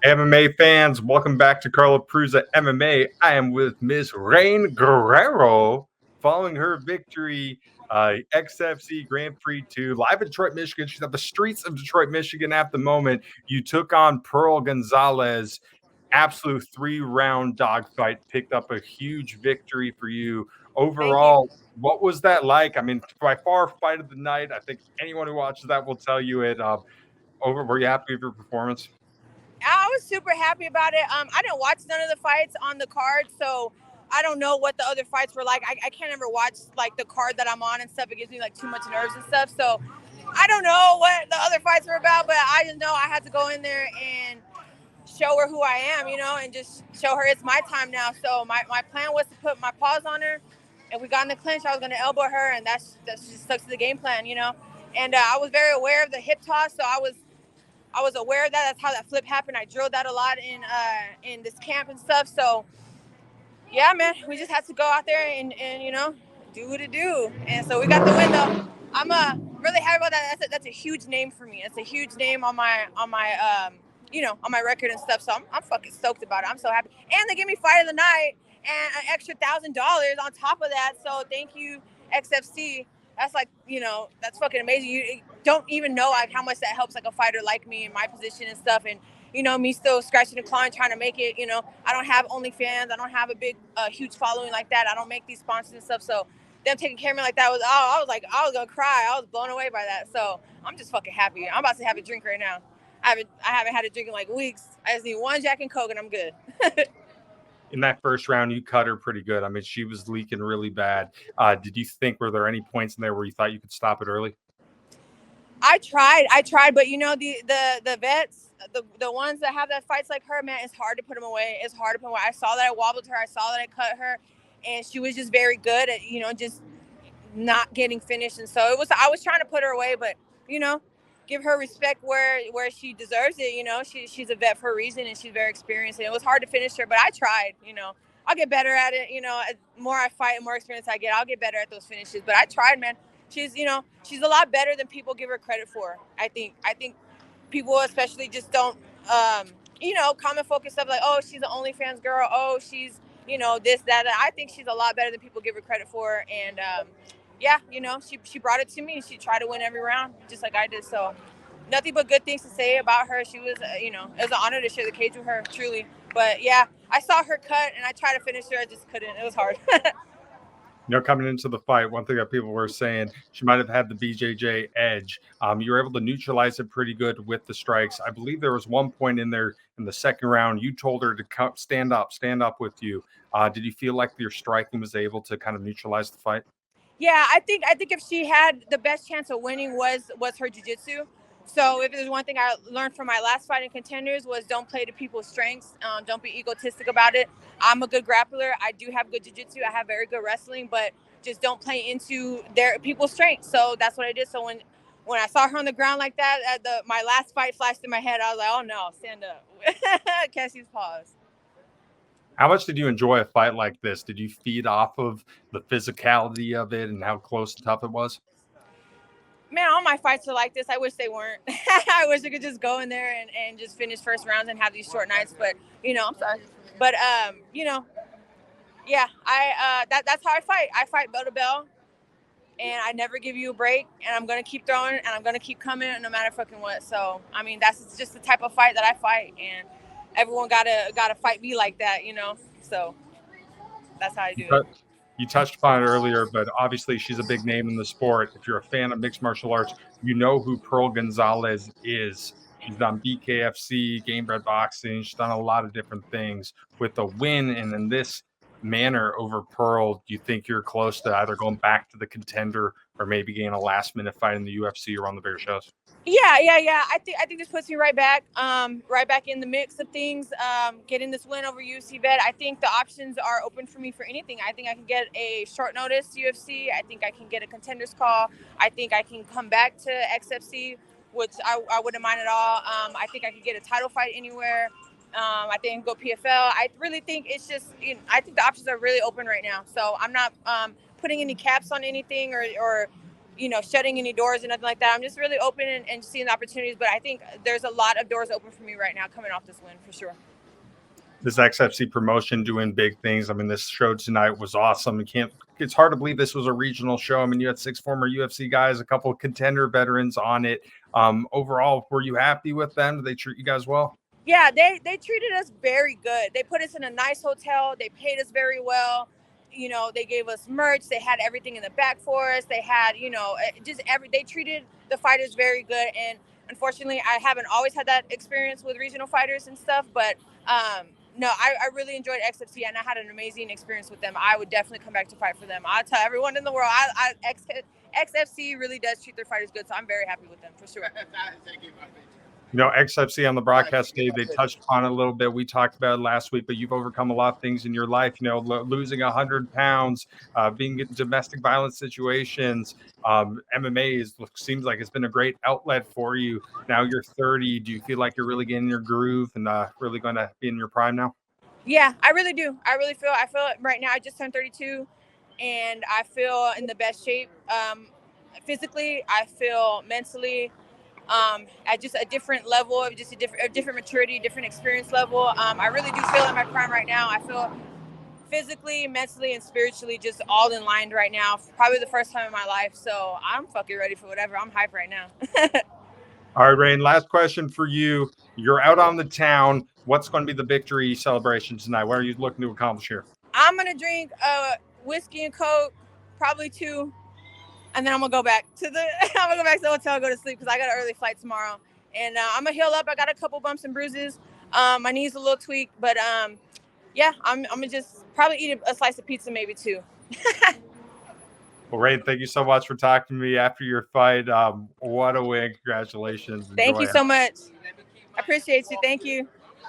MMA fans, welcome back to Carla Prusa MMA. I am with Miss Rainn Guerrero following her victory, XFC Grand Prix 2, live in Detroit, Michigan. She's at the streets of Detroit, Michigan at the moment. You took on Pearl Gonzalez, absolute 3-round dogfight, picked up a huge victory for you. Thank you. Overall, what was that like? I mean, by far, fight of the night. I think anyone who watches that will tell you it. Were you happy with your performance? I was super happy about it. I didn't watch none of the fights on the card, so I don't know what the other fights were like. I can't ever watch like the card that I'm on and stuff. It gives me like too much nerves and stuff. So I don't know what the other fights were about, but I just know I had to go in there and show her who I am, and just show her it's my time now. So my plan was to put my paws on her. And we got in the clinch. I was going to elbow her, and that's just stuck to the game plan. And I was very aware of the hip toss, so I was aware of that. That's how that flip happened. I drilled that a lot in this camp and stuff. So yeah, man, we just had to go out there and do what it do. And so we got the win though. I'm really happy about that. That's a huge name for me. It's a huge name on my on my record and stuff. So I'm fucking stoked about it. I'm so happy. And they gave me fight of the night and an extra $1,000 on top of that. So thank you, XFC. That's like, that's fucking amazing. You don't even know like how much that helps like a fighter like me in my position and stuff. And, me still scratching and clawing, trying to make it, I don't have OnlyFans. I don't have a big, huge following like that. I don't make these sponsors and stuff. So them taking care of me like that I was going to cry. I was blown away by that. So I'm just fucking happy. I'm about to have a drink right now. I haven't had a drink in like weeks. I just need one Jack and Coke and I'm good. In that first round, you cut her pretty good. I mean, she was leaking really bad. Did you think, were there any points in there where you thought you could stop it early? I tried, but the vets, the ones that have that fights like her, man, it's hard to put them away. It's hard to put them away. I saw that I wobbled her. I saw that I cut her, and she was just very good at, just not getting finished. And so I was trying to put her away, but, give her respect where she deserves it. She's a vet for a reason, and she's very experienced, and it was hard to finish her, but I tried. I'll get better at it. The more I fight and more experience I get, I'll get better at those finishes, but I tried, man. She's a lot better than people give her credit for. I think people especially just don't common focus stuff like, oh, she's an OnlyFans girl, oh, she's this, that. I think she's a lot better than people give her credit for. And yeah, she brought it to me. She tried to win every round just like I did. So nothing but good things to say about her. She was, it was an honor to share the cage with her, truly. But yeah, I saw her cut and I tried to finish her. I just couldn't. It was hard. Coming into the fight, one thing that people were saying, she might have had the BJJ edge. You were able to neutralize it pretty good with the strikes. I believe there was one point in there in the second round, you told her to stand up with you. Did you feel like your striking was able to kind of neutralize the fight? Yeah, I think if she had the best chance of winning was her jiu-jitsu. So if there's one thing I learned from my last fight in Contenders was don't play to people's strengths. Don't be egotistic about it. I'm a good grappler. I do have good jiu-jitsu. I have very good wrestling, but just don't play into their people's strengths. So that's what I did. So when I saw her on the ground like that, my last fight flashed in my head. I was like, oh no, stand up. Cassie's pause. How much did you enjoy a fight like this? Did you feed off of the physicality of it and how close and tough it was? Man, all my fights are like this. I wish they weren't. I wish I could just go in there and just finish first rounds and have these short nights. But, I'm sorry. But, yeah, that's how I fight. I fight bell to bell, and I never give you a break. And I'm going to keep throwing, and I'm going to keep coming no matter fucking what. So, I mean, that's just the type of fight that I fight. And everyone gotta fight me like that, So that's how I do it. You touched upon it earlier, but obviously she's a big name in the sport. If you're a fan of mixed martial arts, you know who Pearl Gonzalez is. She's done BKFC, Game Bred Boxing. She's done a lot of different things. With a win and in this manner over Pearl, do you think you're close to either going back to the Contender or maybe getting a last-minute fight in the UFC or on the bigger shows? Yeah. I think this puts me right back in the mix of things. Getting this win over UFC vet. I think the options are open for me for anything. I think I can get a short notice UFC. I think I can get a Contenders call. I think I can come back to XFC, which I wouldn't mind at all. I think I could get a title fight anywhere. I think I can go PFL. I really think it's just, I think the options are really open right now. So I'm not putting any caps on anything or shutting any doors and nothing like that. I'm just really open and seeing the opportunities. But I think there's a lot of doors open for me right now coming off this win for sure. This XFC promotion doing big things. I mean, this show tonight was awesome. It's hard to believe this was a regional show. I mean, you had 6 former UFC guys, a couple of contender veterans on it. Overall, were you happy with them? Did they treat you guys well? Yeah, they treated us very good. They put us in a nice hotel. They paid us very well. They gave us merch. They had everything in the back for us. They had, they treated the fighters very good. And unfortunately, I haven't always had that experience with regional fighters and stuff, but no, I really enjoyed XFC and I had an amazing experience with them. I would definitely come back to fight for them. I'll tell everyone in the world, XFC really does treat their fighters good, so I'm very happy with them for sure. Thank you. XFC on the broadcast day, they touched on it a little bit. We talked about it last week, but you've overcome a lot of things in your life, losing 100 pounds, being in domestic violence situations. MMA seems like it's been a great outlet for you. Now you're 30. Do you feel like you're really getting your groove and really going to be in your prime now? Yeah, I really do. I feel right now. I just turned 32 and I feel in the best shape. Physically, I feel mentally, at just a different level of just a different maturity, different experience level. I really do feel in my prime right now. I feel physically, mentally, and spiritually just all in line right now. Probably the first time in my life. So I'm fucking ready for whatever. I'm hyped right now. All right, Rainn, last question for you. You're out on the town. What's going to be the victory celebration tonight? What are you looking to accomplish here? I'm going to drink whiskey and Coke, probably 2. And then I'm gonna go back to the hotel, go to sleep because I got an early flight tomorrow. And I'm gonna heal up. I got a couple bumps and bruises. My knee's a little tweaked, but yeah, I'm gonna just probably eat a slice of pizza, maybe 2. Well, Rainn, thank you so much for talking to me after your fight. What a win! Congratulations. Thank you so much. I appreciate you. Thank you.